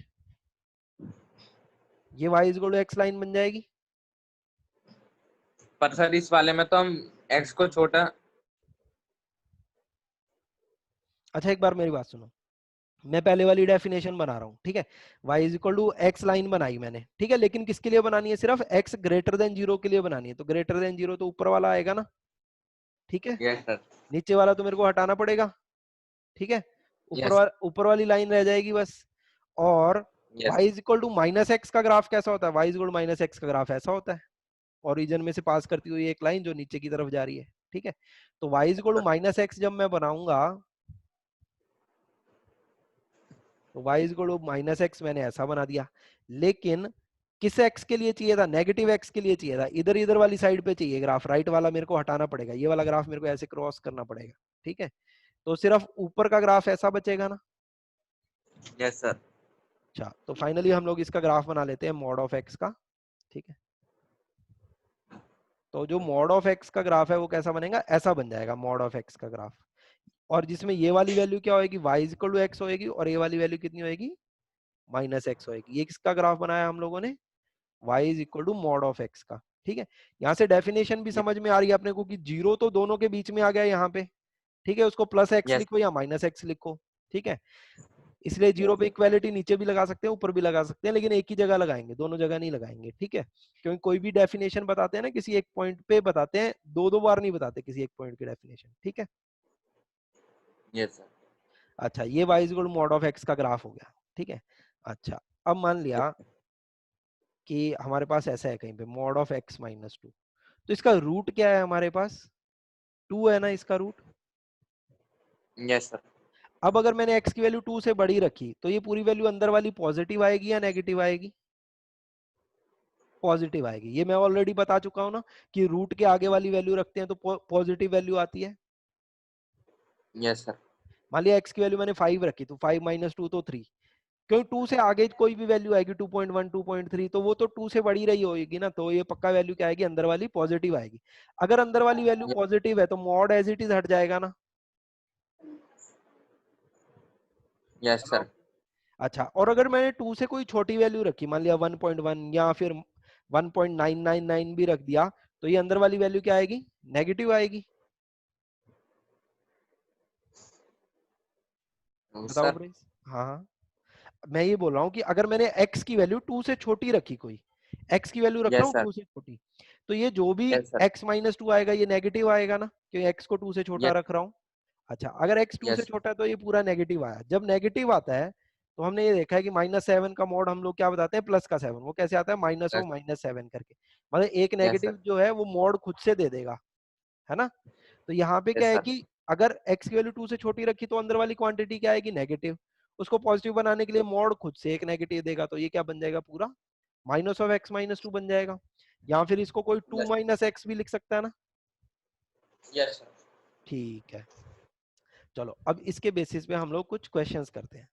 ये y=x लाइन बन जाएगी। पर सर इस वाले में तो हम एक्स को छोटा। अच्छा, एक बार मेरी बात सुनो, मैं पहले वाली डेफिनेशन बना रहा हूँ, ठीक है। y=x लाइन बनाई मैंने, ठीक है, लेकिन किसके लिए बनानी है, सिर्फ x ग्रेटर देन 0 के लिए बनानी है। तो ग्रेटर देन 0 तो ऊपर वाला आएगा ना, ठीक है। Yes sir. नीचे वाला तो मेरे को हटाना पड़ेगा, ठीक है। यस। ऊपर वाली लाइन रह जाएगी बस। और यस। y=-x का ग्राफ कैसा होता है, y=-x का ग्राफ ऐसा होता है, ओरिजिन में से पास करती हुई एक लाइन जो नीचे की तरफ जा रही है, ठीक है। तो y=-x जब मैं बनाऊंगा, तो y=-x मैंने ऐसा बना दिया। लेकिन किस एक्स के लिए चाहिए था? नेगेटिव एक्स के लिए चाहिए था। इधर इधर वाली साइड पे चाहिए ग्राफ, राइट वाला मेरे को हटाना पड़ेगा, ये वाला ग्राफ मेरे को ऐसे क्रॉस करना पड़ेगा, ठीक है। तो सिर्फ ऊपर का ग्राफ ऐसा बचेगा ना। Yes sir. अच्छा, तो फाइनली हम लोग इसका ग्राफ बना लेते हैं मॉड ऑफ एक्स का, ठीक है। तो जो मॉड ऑफ एक्स का ग्राफ है वो कैसा बनेगा? ऐसा बन जाएगा मॉड ऑफ एक्स का ग्राफ। और जिसमें ये वाली वैल्यू क्या होगी? y इक्वल टू एक्स होगी, और ये वाली वैल्यू कितनी होगी? माइनस एक्स होगी। ये किसका ग्राफ बनाया हम लोगों ने? y is equal to mod of x का, ठीक है। यहाँ से डेफिनेशन भी समझ में आ रही है अपने को कि जीरो तो दोनों के बीच में आ गया यहाँ पे, ठीक है। उसको प्लस एक्स यस लिखो या माइनस एक्स लिखो, ठीक है। इसलिए जीरो पे इक्वालिटी नीचे भी लगा सकते हैं, ऊपर भी लगा सकते हैं, लेकिन एक ही जगह लगाएंगे, दोनों जगह नहीं लगाएंगे, ठीक है। क्योंकि कोई भी डेफिनेशन बताते हैं ना, किसी एक पॉइंट पे बताते हैं, दो दो बार नहीं बताते किसी एक पॉइंट की डेफिनेशन, ठीक है। Yes sir. अच्छा, ये y equal mod of x का ग्राफ हो गया, ठीक है। अच्छा, अब मान लिया कि हमारे पास ऐसा है कहीं पे mod of x minus to, तो इसका रूट क्या है हमारे पास? टू है ना इसका रूट। Yes sir. अब अगर मैंने x की वैल्यू टू से बड़ी रखी तो ये पूरी वैल्यू अंदर वाली पॉजिटिव आएगी या नेगेटिव आएगी? पॉजिटिव आएगी। ये मैं ऑलरेडी बता चुका हूं ना कि रूट के आगे वाली वैल्यू रखते हैं तो पॉजिटिव वैल्यू आती है। Yes sir. मान लिया x की वैल्यू मैंने 5 रखी, तो 5 माइनस टू तो 3, क्योंकि 2 से आगे कोई भी वैल्यू आएगी 2.1 2.3 तो वो तो 2 से बड़ी रही होगी ना, तो ये पक्का वैल्यू क्या आएगी? अंदर वाली पॉजिटिव आएगी। अगर अंदर वाली वैल्यू पॉजिटिव है तो मॉड एज इट इज हट जाएगा ना। यस बताओ। सर। अच्छा, और अगर मैंने 2 से कोई छोटी वैल्यू रखी, मान लिया 1.1 या फिर 1.999 भी रख दिया, तो ये अंदर वाली वैल्यू क्या आएगी? नेगेटिव आएगी। बताओ सर। प्लीज। हाँ हाँ, मैं ये बोल रहा हूँ कि अगर मैंने x की वैल्यू 2 से छोटी रखी, कोई x की वैल्यू रख रहा यस हूँ सर। 2 से छोटी, तो ये जो भी yes sir. x minus to आएगा ये नेगेटिव आएगा ना, क्योंकि x को 2 से छोटा यस। रख रहा हूँ। अच्छा, अगर x 2 से यस। छोटा है तो ये पूरा नेगेटिव आया। जब नेगेटिव आता है तो हमने ये देखा है कि -7 का मोड हम लोग क्या बताते हैं? +7। वो कैसे आता है? -7 करके, मतलब एक यस नेगेटिव सर। जो है वो मोड खुद से दे देगा, है ना। तो यहाँ पे क्या यस है सर। कि अगर x की वैल्यू 2 से छोटी रखी तो अंदर वाली क्वांटिटी क्या आएगी? नेगेटिव। उसको पॉजिटिव बनाने के लिए मोड खुद से एक नेगेटिव देगा, तो ये क्या बन जाएगा? पूरा minus of x minus to बन जाएगा। या फिर इसको कोई 2 माइनस एक्स भी लिख सकता है ना। Yes sir. ठीक है, चलो अब इसके बेसिस पे हम लोग कुछ क्वेश्चंस करते हैं।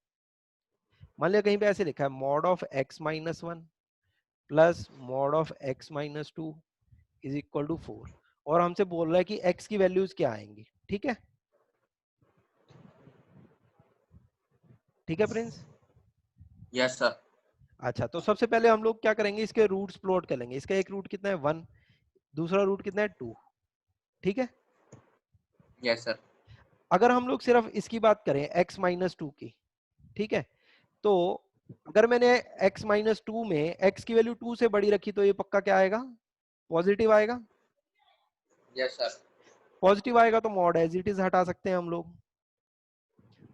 मान लिया कहीं पे ऐसे लिखा है mod of x minus one plus mod of x minus two is equal to 4, और हमसे बोल रहा है कि x की वैल्यूज क्या आएंगी, ठीक है। ठीक है प्रिंस। Yes sir. अच्छा, तो सबसे पहले हम लोग क्या करेंगे? इसके रूट्स प्लॉट करेंगे। इसका एक रूट कितना है? 1। दूसरा रूट कितना है? 2, ठीक है। Yes sir. अगर हम लोग सिर्फ इसकी बात करें x माइनस टू की, ठीक है, तो अगर मैंने x माइनस टू में x की वैल्यू 2 से बड़ी रखी तो ये पक्का क्या आएगा? पॉजिटिव आएगा। Yes sir. पॉजिटिव आएगा तो मॉड एज इट इज हटा सकते हैं हम लोग।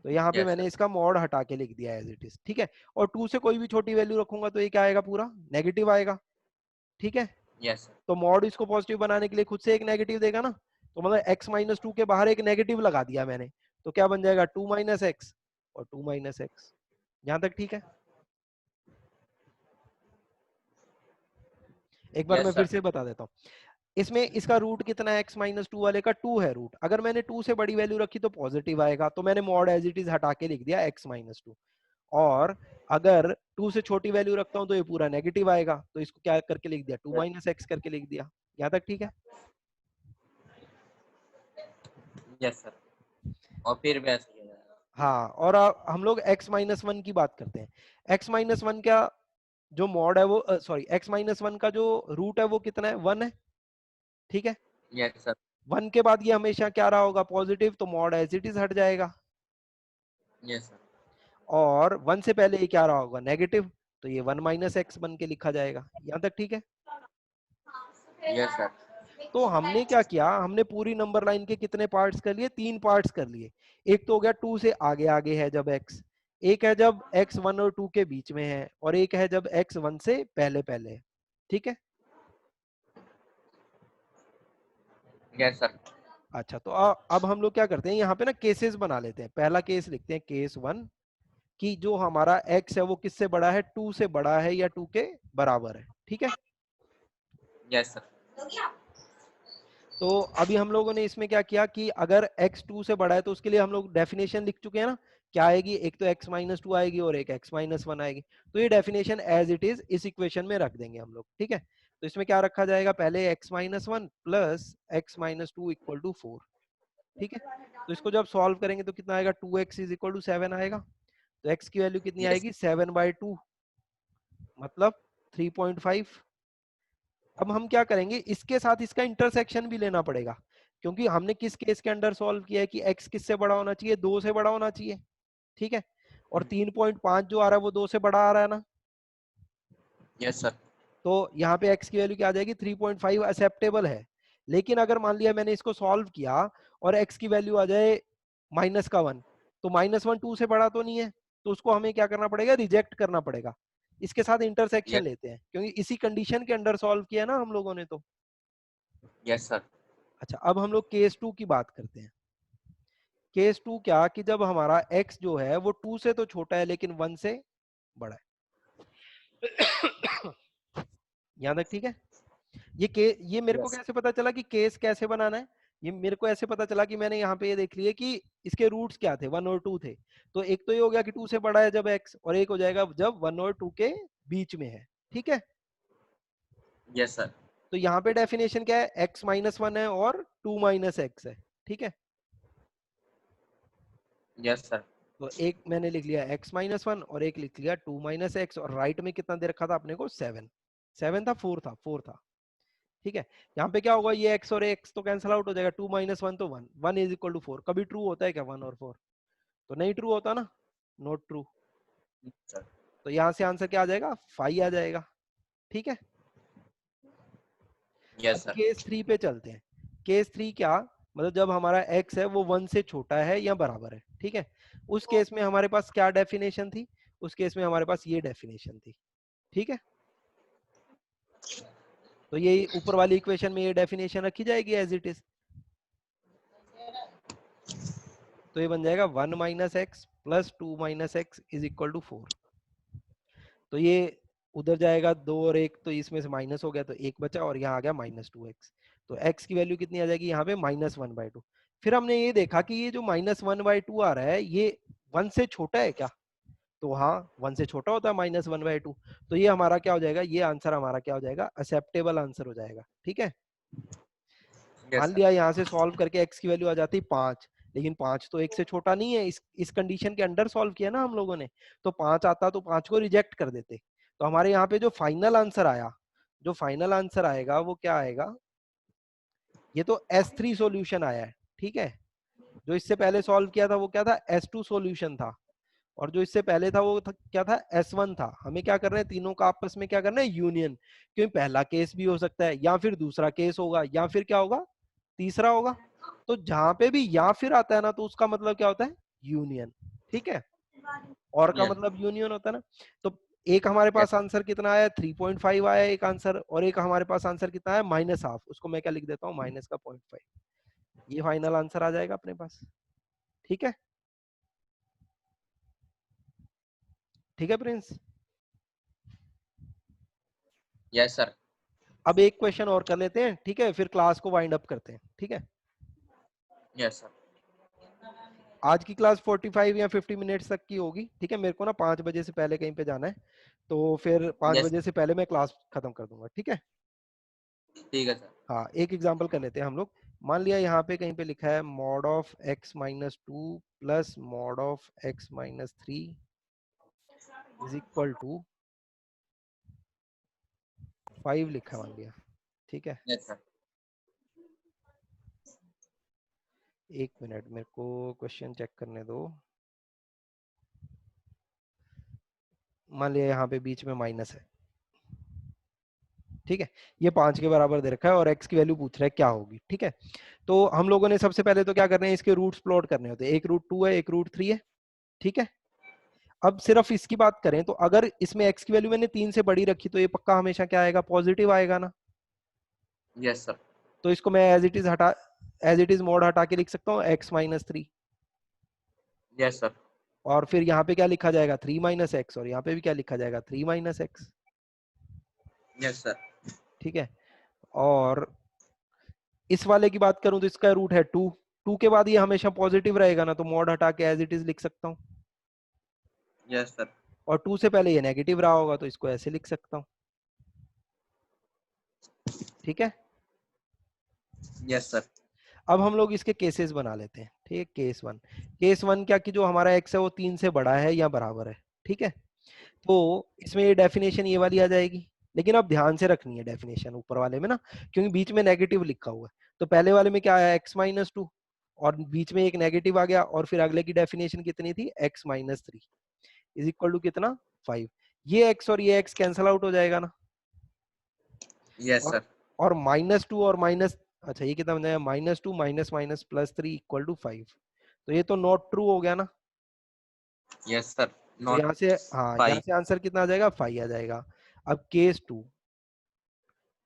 तो यहाँ पे यस मैंने सर। इसका मॉड हटा के लिख दिया एज इट इज, ठीक है। और 2 से कोई भी छोटी वैल्यू रखूंगा तो ये क्या आएगा? पूरा नेगेटिव आएगा, ठीक है। Yes sir. तो मॉड इसको पॉजिटिव बनाने के लिए खुद से एक नेगेटिव देगा ना, तो मतलब x माइनस टू के बाहर एक नेगेटिव लगा दिया मैंने, तो क्या बन जाएगा? 2 माइनस एक्स और 2 माइनस एक्स। यहां तक ठीक है। एक बार मैं यस फिर सर। से बता देता हूँ। इसमें इसका रूट कितना है? x माइनस टू वाले का 2 है रूट। अगर मैंने 2 से बड़ी वैल्यू रखी तो पॉजिटिव आएगा, तो मैंने मॉड एज इट इज हटा के लिख दिया x माइनस टू। और अगर 2 से छोटी वैल्यू रखता हूं तो ये पूरा नेगेटिव आएगा, तो इसको क्या करके लिख दिया? 2 माइनस एक्स करके लिख दिया। यहाँ तक ठीक है। Yes sir. और फिर भी ऐसे ही हो जाएगा। हाँ, और हम लोग x माइनस वन की बात करते हैं। x माइनस वन का जो मॉड है वो सॉरी, x माइनस वन का जो रूट है वो कितना है? 1 है, ठीक है। Yes sir. 1 के बाद ये हमेशा क्या रहा होगा? पॉजिटिव, तो मॉड एज इट इज हट जाएगा। Yes sir. और 1 से पहले ये क्या रहा होगा? नेगेटिव, तो ये 1 माइनस एक्स बन के लिखा जाएगा। यहाँ तक ठीक है। Yes sir. तो हमने क्या किया? हमने पूरी नंबर लाइन के कितने पार्ट्स कर लिए? 3 पार्ट्स कर लिए। एक तो हो गया 2 से आगे आगे है जब x, एक है जब x 1 और 2 के बीच में है, और एक है जब x 1 से पहले पहले है, ठीक है। Yes sir. अच्छा, तो अब हम लोग क्या करते हैं? यहाँ पे ना केसेस बना लेते हैं। पहला केस लिखते हैं केस 1, कि जो हमारा x है वो किससे बड़ा है, 2 से बड़ा है या 2 के बराबर है। ठीक है, यस सर। तो अभी हम लोगों ने इसमें क्या किया कि अगर x 2 से बड़ा है तो उसके लिए हम लोग डेफिनेशन लिख चुके हैं ना, क्या आएगी, एक तो x माइनस 2 आएगी और एक x माइनस 1 आएगी। तो ये डेफिनेशन एज इट इज इस इक्वेशन में रख देंगे हम लोग। ठीक है, तो इसमें क्या रखा जाएगा, पहले x माइनस 1 प्लस x माइनस 2 इक्वल टू 4। ठीक है, तो इसको जब सॉल्व करेंगे तो कितना आएगा, 2x इज इक्वल टू 7 आएगा। तो x की वैल्यू कितनी यस आएगी, 7/2 मतलब 3.5। अब हम क्या करेंगे, इसके साथ इसका इंटरसेक्शन भी लेना पड़ेगा, क्योंकि हमने किस केस के अंडर सॉल्व किया है कि x किससे बड़ा होना चाहिए, 2 से बड़ा होना चाहिए। ठीक है, और 3.5 जो आ रहा है वो 2 से बड़ा आ रहा है ना। Yes sir. तो यहाँ पे x की वैल्यू क्या आ जाएगी, 3.5 एक्सेप्टेबल है। लेकिन अगर मान लिया मैंने इसको सॉल्व किया और x की वैल्यू आ जाए -1, तो -1 2 से बड़ा तो नहीं है, तो उसको हमें क्या करना पड़ेगा, रिजेक्ट करना पड़ेगा। इसके साथ इंटरसेक्शन यस। लेते हैं, क्योंकि इसी कंडीशन के अंडर सॉल्व किया ना हम लोगों ने तो। Yes sir. अच्छा, अब हम लोग केस 2 की बात करते हैं। केस 2 क्या, कि जब हमारा x जो है वो 2 से तो छोटा है लेकिन 1 से बड़ा है। यहाँ तक ठीक है। ये मेरे को यस। कैसे पता चला कि केस कैसे बनाना है, ये मेरे को ऐसे पता चला कि मैंने यहाँ पे ये देख लिया कि इसके रूट्स क्या थे, 1 और 2 थे। तो एक तो ये हो गया कि 2 से बड़ा है जब x, और एक हो जाएगा जब 1 और 2 के बीच में है। ठीक है, यस सर। तो यहाँ पे डेफिनेशन क्या है, x माइनस 1 है और 2 माइनस एक्स है। ठीक है, यस सर। तो एक मैंने लिख लिया x माइनस 1 और एक लिख लिया 2 माइनस एक्स, और राइट में कितना दे रखा था अपने को, 7 था, 4 था। ठीक है, यहाँ पे क्या होगा, ये x और x तो कैंसिल आउट हो जाएगा, 2 माइनस 1 तो 1, 1 इज इक्वल टू 4। कभी ट्रू होता है क्या 1 और 4, तो नहीं ट्रू होता ना, नॉट ट्रू। सर। तो यहाँ से आंसर क्या आ जाएगा, 5 आ जाएगा। ठीक है, अब यस सर। केस 3 पे चलते हैं। केस 3 क्या, मतलब जब हमारा x है वो 1 से छोटा है या बराबर है। ठीक है, उस केस में हमारे पास क्या डेफिनेशन थी, उस केस में हमारे पास ये डेफिनेशन थी। ठीक है, तो ये ऊपर वाली इक्वेशन में ये डेफिनेशन रखी जाएगी एज इट इज। तो ये बन जाएगा 1 minus x plus 2 minus x is equal to 4। तो ये उधर जाएगा 2 और 1, तो इसमें से माइनस हो गया तो 1 बचा, और यहाँ आ गया -2x। तो x की वैल्यू कितनी आ जाएगी यहाँ पे, -1/2। फिर हमने ये देखा कि ये जो -1/2 आ रहा है ये 1 से छोटा है क्या, तो हाँ 1 से छोटा होता है -1/2। तो ये हमारा क्या हो जाएगा, ये आंसर हमारा क्या हो जाएगा, एक्सेप्टेबल आंसर हो जाएगा। ठीक है, मान यस सर। लिया यहाँ से सॉल्व करके x की वैल्यू आ जाती 5, लेकिन 5 तो 1 से छोटा नहीं है, इस कंडीशन के अंडर सॉल्व किया ना हम लोगों ने। तो 5 आता तो 5 को रिजेक्ट कर देते। तो हमारे यहाँ पे जो फाइनल आंसर आया, जो फाइनल आंसर आएगा वो क्या आएगा, ये तो S3 सॉल्यूशन आया है। ठीक है, जो इससे पहले सॉल्व किया था वो क्या था, S2 सॉल्यूशन था, और जो इससे पहले था वो क्या था, S1 था। हमें क्या करना है, तीनों का आपस में क्या करना है, यूनियन। क्योंकि पहला केस भी हो सकता है, या फिर दूसरा केस होगा, या फिर क्या होगा, तीसरा होगा। तो जहां पे भी या फिर आता है ना, तो उसका मतलब क्या होता है, यूनियन। ठीक है, और का यस। मतलब यूनियन होता है ना। तो एक हमारे यस पास सर। आंसर कितना आया, 3.5 आया एक आंसर, और एक हमारे पास आंसर कितना है, -1/2। उसको मैं क्या लिख देता हूँ, माइनस का 0.5। ये फाइनल आंसर आ जाएगा अपने पास। ठीक है, ठीक है प्रिंस। Yes sir. अब एक क्वेश्चन और कर लेते हैं, ठीक है, फिर क्लास को वाइंड अप करते हैं। ठीक है, यस सर। आज की क्लास 45 या 50 मिनट्स तक की होगी। ठीक है, मेरे को ना 5 बजे से पहले कहीं पे जाना है, तो फिर 5 यस। बजे से पहले मैं क्लास खत्म कर दूंगा। ठीक है, ठीक है सर। हाँ, एक एग्जांपल कर लेते हैं हम लोग। मान लिया यहाँ पे कहीं पे लिखा है mod of x-2 plus mod of x-3 is equal to 5 लिखा है मान लिया। ठीक है, यस सर। एक मिनट मेरे को क्वेश्चन चेक करने दो। मान लिया यहाँ पे बीच में माइनस है। ठीक है, ये 5 के बराबर दे रखा है और x की वैल्यू पूछ रहा है क्या होगी। ठीक है, तो हम लोगों ने सबसे पहले तो क्या करना है, इसके रूट्स प्लॉट करने होते हैं। एक रूट 2 है, एक रूट 3 है। ठीक है, अब सिर्फ इसकी बात करें तो अगर इसमें x की वैल्यू मैंने 3 से बड़ी रखी तो ये पक्का हमेशा क्या आएगा, पॉजिटिव आएगा ना। Yes sir. तो इसको मैं एज इट इज मॉड हटा के लिख सकता हूँ x-3। Yes sir. और फिर यहाँ पे क्या लिखा जाएगा 3 माइनस एक्स, और यहाँ पे भी क्या लिखा जाएगा 3 माइनस एक्स। Yes sir. ठीक है, और इस वाले की बात करूं तो इसका रूट है 2, 2 के बाद ये हमेशा पॉजिटिव रहेगा ना, तो मॉड हटा के एज इट इज लिख सकता हूँ। Yes sir. और 2 से पहले ये नेगेटिव रहा होगा तो इसको ऐसे लिख सकता हूँ। ठीक है, यस सर। अब हम लोग इसके केसेस बना लेते हैं। ठीक है, केस वन। केस वन क्या कि जो हमारा एक्स है वो 3 से बड़ा है या बराबर है। ठीक है, तो इसमें ये डेफिनेशन ये वाली आ जाएगी, लेकिन अब ध्यान से रखनी है डेफिनेशन ऊपर वाले में ना, क्योंकि बीच में नेगेटिव लिखा हुआ है। तो पहले वाले में क्या आया x-2, और बीच में एक नेगेटिव आ गया, और फिर अगले की डेफिनेशन कितनी थी x-3 इज इक्वल टू कितना 5। ये x और ये x कैंसल आउट हो जाएगा ना, यस और सर। और -2 और माइनस, अच्छा ये कितना बन जाएगा -2 माइनस माइनस +3 इक्वल टू 5। तो ये तो नॉट ट्रू हो गया ना, यस सर। तो नॉट यहाँ से, हाँ यहाँ 5। से आंसर कितना आ जाएगा 5 आ जाएगा। अब केस टू,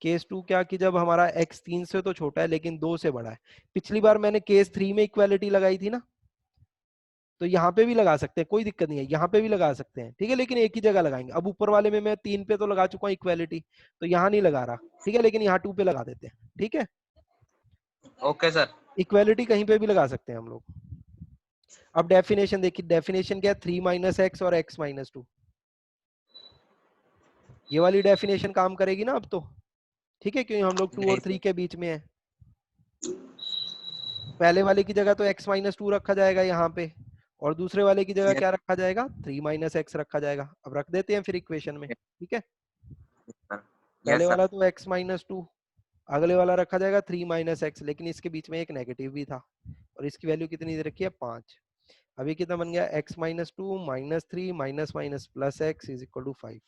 केस टू क्या कि जब हमारा x 3 से तो छोटा है लेकिन 2 से बड़ा है। पिछली बार मैंने केस 3 में इक्वालिटी लगाई थी ना, तो यहाँ पे भी लगा सकते हैं, कोई दिक्कत नहीं है, यहाँ पे भी लगा सकते हैं। ठीक है, लेकिन एक ही जगह लगाएंगे। अब ऊपर वाले में मैं 3 पे तो लगा चुका हूँ इक्वालिटी, तो यहाँ नहीं लगा रहा। ठीक है, लेकिन यहाँ 2 पे लगा देते हैं। ठीक है, ओके सर। इक्वालिटी कहीं पे भी लगा सकते हैं हम लोग। अब डेफिनेशन देखिए, डेफिनेशन क्या है 3 माइनस एक्स और x-2। ये वाली डेफिनेशन काम करेगी ना अब तो। ठीक है, क्योंकि हम लोग 2 नहीं और 3 सर। के बीच में है। पहले वाले की जगह तो x-2 रखा जाएगा यहाँ पे, और दूसरे वाले की जगह यस क्या रखा जाएगा 3 माइनस एक्स रखा जाएगा। अब रख देते हैं फिर इक्वेशन में। ठीक है, सर। पहले यस सर। वाला तो x-2, अगले वाला रखा जाएगा 3 माइनस एक्स, लेकिन इसके बीच में एक नेगेटिव भी था, और इसकी वैल्यू कितनी दे रखी है 5। अभी कितना बन गया x-2 -3 minus minus plus x is equal to 5।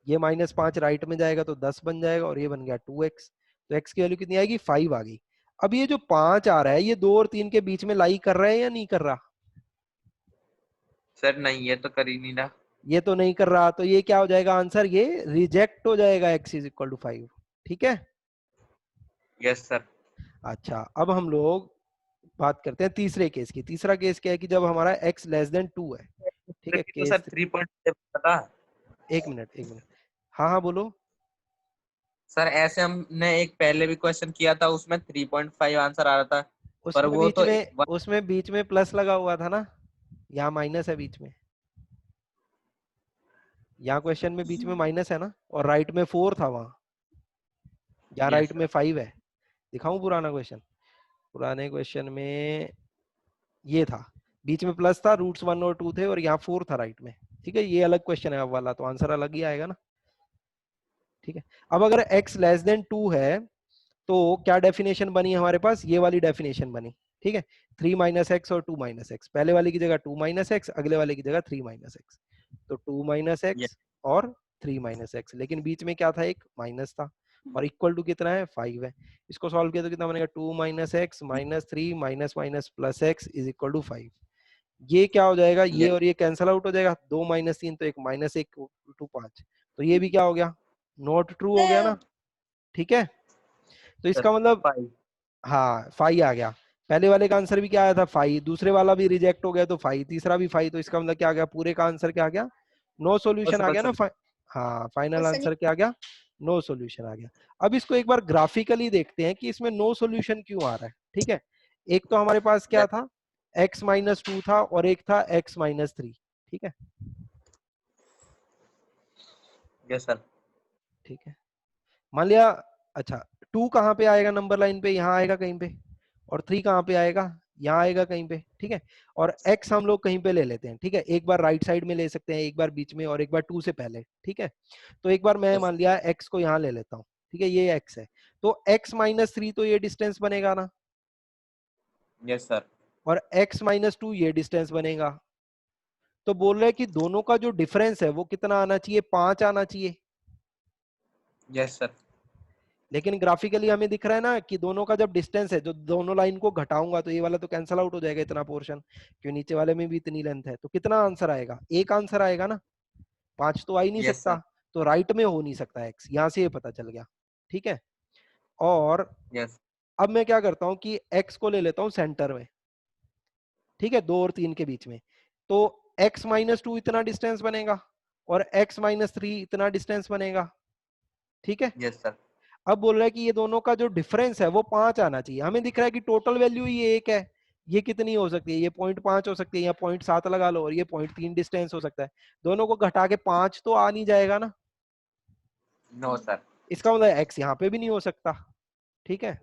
ये -5 राइट में जाएगा तो 10 बन जाएगा, और ये बन गया 2x। तो x की वैल्यू कितनी आएगी 5 आ गई। अब ये जो 5 आ रहा है ये 2 और 3 के बीच में लाई कर रहा है या नहीं कर रहा? सर नहीं, ये तो कर ही नहीं रहा। ये तो नहीं कर रहा, तो ये क्या हो जाएगा आंसर, ये रिजेक्ट हो जाएगा x इज इक्वल टू 5। ठीक है, यस सर। अच्छा अब हम लोग बात करते हैं तीसरे केस की। तीसरा केस क्या है कि जब हमारा x लेस देन 2 है। ठीक है, तो सर केस 3.7 था। एक मिनट एक मिनट, हाँ हाँ बोलो। सर ऐसे हमने एक पहले भी क्वेश्चन किया था, उसमें 3.5 आंसर आ रहा था। पर उसमें वो बीच तो में, उसमें बीच में प्लस लगा हुआ था ना, यहाँ माइनस है बीच में। यहाँ क्वेश्चन में बीच में माइनस है ना, और राइट में 4 था वहां, यहाँ राइट यस में सर। 5 है। दिखाऊं पुराना क्वेश्चन? पुराने क्वेश्चन में ये था, बीच में प्लस था, रूट्स 1 और 2 थे, और यहाँ 4 था राइट में। ठीक है, ये अलग क्वेश्चन है अब वाला, तो आंसर अलग ही आएगा ना। ठीक है, अब अगर x लेस देन 2 है तो क्या डेफिनेशन बनी हमारे पास, ये वाली डेफिनेशन बनी। ठीक है, 3 माइनस एक्स और 2 माइनस एक्स, पहले वाले की जगह 2 माइनस एक्स, अगले वाले की जगह 3 माइनस एक्स। तो 2 माइनस यस। एक्स और 3 माइनस एक्स, लेकिन बीच में क्या था एक माइनस था, और इक्वल टू कितना है 5 है। इसको सॉल्व किया तो कितना बनेगा 2 minus x minus 3 minus minus plus x is equal to 5। ये क्या हो जाएगा, ये यस। और ये कैंसल आउट हो जाएगा, 2 माइनस 3 तो एक माइनस 1 टू 5, तो ये भी क्या हो गया नॉट ट्रू हो गया ना। ठीक है, तो सर इसका मतलब, 5। हाँ 5 आ गया। पहले वाले का आंसर भी क्या आया था 5, दूसरे वाला भी रिजेक्ट हो गया तो 5, तीसरा भी 5, तो इसका मतलब क्या आ गया, पूरे का आंसर क्या आ गया, नो सॉल्यूशन आ पॉसिबल गया ना। सर। हाँ फाइनल आंसर क्या आ गया, नो सॉल्यूशन आ गया। अब इसको एक बार ग्राफिकली देखते हैं कि इसमें नो सॉल्यूशन क्यों आ रहा है। ठीक है, एक तो हमारे पास क्या यस। था x-2 था, और एक था x-3। ठीक है, यस सर। ठीक है, मान लिया, अच्छा 2 कहाँ पे आएगा नंबर लाइन पे, यहाँ आएगा कहीं पे, और 3 कहाँ पे आएगा, यहाँ आएगा कहीं पे। ठीक है, और x हम लोग कहीं पे ले लेते हैं। ठीक है, एक बार राइट साइड में ले सकते हैं, एक बार बीच में, और एक बार 2 से पहले। ठीक है, तो एक बार मैं यस। मान लिया x को यहाँ ले लेता हूँ। ठीक है, ये x है, तो x-3 तो ये डिस्टेंस बनेगा ना, यस सर। और x-2 ये डिस्टेंस बनेगा। तो बोल रहे हैं कि दोनों का जो डिफरेंस है वो कितना आना चाहिए, 5 आना चाहिए। Yes sir. लेकिन ग्राफिकली हमें दिख रहा है ना कि दोनों का जब डिस्टेंस है, जो दोनों लाइन को घटाऊंगा तो ये वाला तो कैंसल आउट हो जाएगा इतना पोर्शन, क्यों नीचे वाले में भी इतनी लेंथ है। तो कितना आंसर आएगा, एक आंसर आएगा ना, 5 तो आ ही नहीं यस सर। सकता। तो राइट में हो नहीं सकता एक्स, यहां से ये पता चल गया। ठीक है, और यस। अब मैं क्या करता हूं कि एक्स को ले लेता हूं सेंटर में। ठीक है, 2 और 3 के बीच में, तो x माइनस 2 इतना डिस्टेंस बनेगा और x माइनस 3 इतना डिस्टेंस बनेगा, ठीक है। Yes sir. अब बोल रहा है कि ये दोनों का जो डिफरेंस है वो 5 आना चाहिए। हमें दिख रहा है कि टोटल वैल्यू ये एक है, ये कितनी हो सकती है, ये 0.5 हो सकती है, या 0.7 लगा लो, और ये 0.3 डिस्टेंस हो सकता है। दोनों को घटा के 5 तो आ नहीं जाएगा ना। No sir. इसका मतलब x यहाँ पे भी नहीं हो सकता, ठीक है।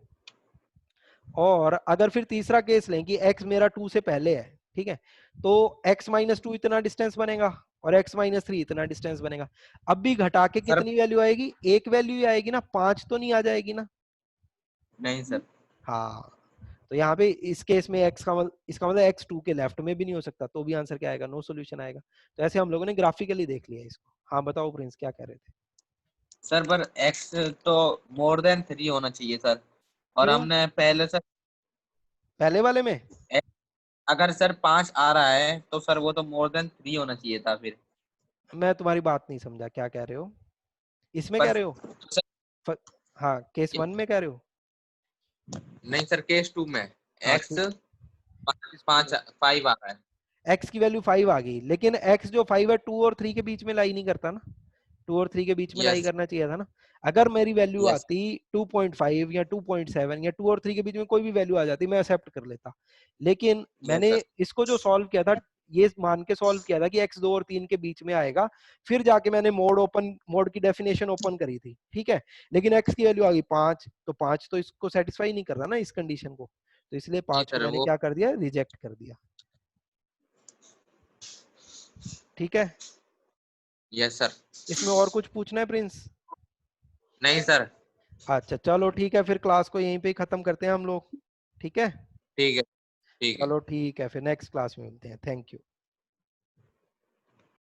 और अगर फिर तीसरा केस लें कि x मेरा 2 से पहले है, ठीक है, तो x माइनस 2 इतना डिस्टेंस बनेगा और x माइनस 3 इतना डिस्टेंस बनेगा। अब भी घटा के सर कितनी वैल्यू आएगी, एक वैल्यू ही आएगी ना, 5 तो नहीं आ जाएगी ना। नहीं सर। हाँ, तो यहाँ पे इस केस में x का इसका मतलब x 2 के लेफ्ट में भी नहीं हो सकता, तो भी आंसर क्या आएगा, नो सॉल्यूशन आएगा। तो ऐसे हम लोगों ने ग्राफिकली देख लिया इसको। हाँ बताओ प्रिंस, क्या कह रहे थे। सर पर x तो मोर देन 3 होना चाहिए सर, और क्यों, हमने पहले सर पहले वाले में। अगर सर 5 आ रहा है तो सर वो तो मोर देन 3 होना चाहिए था फिर। मैं तुम्हारी बात नहीं समझा, क्या कह रहे हो, इसमें कह पर रहे हो। सर, फ, हाँ केस 1 में कह रहे हो। नहीं सर, केस 2 में हाँ x 5 5 आ रहा है। x की वैल्यू 5 आ गई, लेकिन x जो 5 है 2 और 3 के बीच में लाई नहीं करता ना, 2 और 3 के बीच में लाई यस। करना चाहिए था ना। अगर मेरी वैल्यू यस। आती 2.5 या 2.7 या 2 और 3 के बीच में कोई भी वैल्यू आ जाती, मैं एक्सेप्ट कर लेता। लेकिन यस मैंने सर। इसको जो सॉल्व किया था, ये मान के सॉल्व किया था कि x 2 और 3 के बीच में आएगा, फिर जाके मैंने मोड की डेफिनेशन ओपन करी थी, ठीक है। लेकिन x की वैल्यू आ गई 5, तो 5 तो इसको सेटिस्फाई नहीं कर रहा ना, इस कंडीशन को, तो इसलिए जी 5 को सर मैंने वो। क्या कर दिया, रिजेक्ट कर दिया, ठीक है। Yes sir. इसमें और कुछ पूछना है प्रिंस। नहीं सर। अच्छा चलो ठीक है, फिर क्लास को यहीं पे ही खत्म करते हैं हम लोग, ठीक है। ठीक है। ठीक है। चलो ठीक है, फिर नेक्स्ट क्लास में मिलते हैं, थैंक यू।